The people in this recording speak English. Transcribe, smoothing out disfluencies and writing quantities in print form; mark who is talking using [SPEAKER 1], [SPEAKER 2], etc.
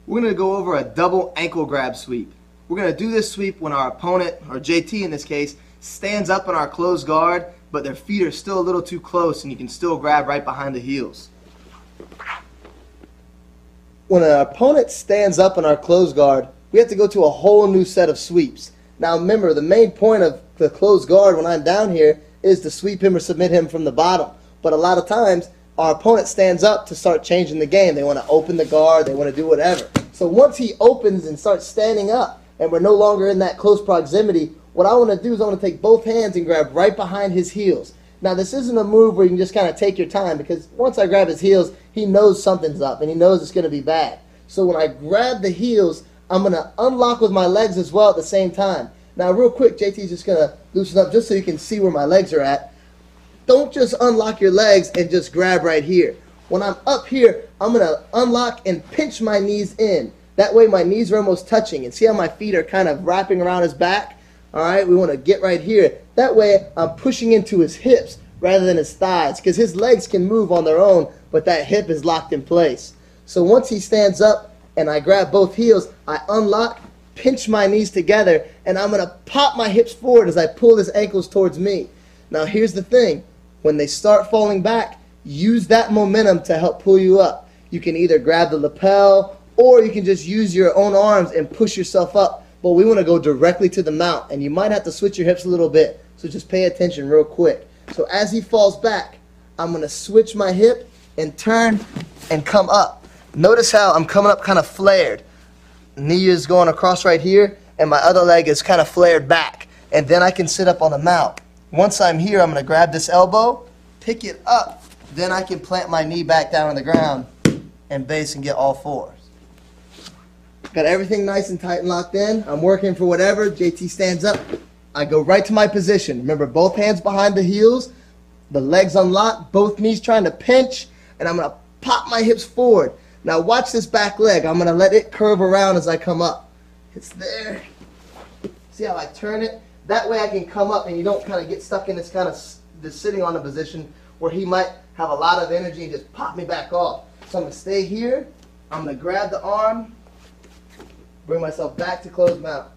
[SPEAKER 1] We're going to go over a double ankle grab sweep. We're going to do this sweep when our opponent, or JT in this case, stands up in our closed guard, but their feet are still a little too close and you can still grab right behind the heels. When an opponent stands up in our closed guard, we have to go to a whole new set of sweeps. Now remember, the main point of the closed guard when I'm down here is to sweep him or submit him from the bottom. But a lot of times, our opponent stands up to start changing the game. They want to open the guard, they want to do whatever. So once he opens and starts standing up, and we're no longer in that close proximity, what I want to do is I want to take both hands and grab right behind his heels. Now this isn't a move where you can just kind of take your time, because once I grab his heels, he knows something's up and he knows it's going to be bad. So when I grab the heels, I'm going to unlock with my legs as well at the same time. Now real quick, JT's just going to loosen up just so you can see where my legs are at. Don't just unlock your legs and just grab right here. When I'm up here, I'm going to unlock and pinch my knees in. That way my knees are almost touching. And see how my feet are kind of wrapping around his back? Alright, we want to get right here. That way I'm pushing into his hips rather than his thighs, because his legs can move on their own, but that hip is locked in place. So once he stands up and I grab both heels, I unlock, pinch my knees together, and I'm going to pop my hips forward as I pull his ankles towards me. Now here's the thing. When they start falling back, use that momentum to help pull you up. You can either grab the lapel or you can just use your own arms and push yourself up. But we want to go directly to the mount, and you might have to switch your hips a little bit. So just pay attention real quick. So as he falls back, I'm going to switch my hip and turn and come up. Notice how I'm coming up kind of flared. Knee is going across right here, and my other leg is kind of flared back. And then I can sit up on the mount. Once I'm here, I'm going to grab this elbow, pick it up, then I can plant my knee back down on the ground and base and get all fours. Got everything nice and tight and locked in. I'm working for whatever. JT stands up. I go right to my position. Remember, both hands behind the heels, the legs unlocked, both knees trying to pinch, and I'm going to pop my hips forward. Now watch this back leg. I'm going to let it curve around as I come up. It's there. See how I turn it? That way I can come up and you don't kind of get stuck in this kind of this sitting on the position where he might have a lot of energy and just pop me back off. So I'm going to stay here. I'm going to grab the arm, bring myself back to closed mount.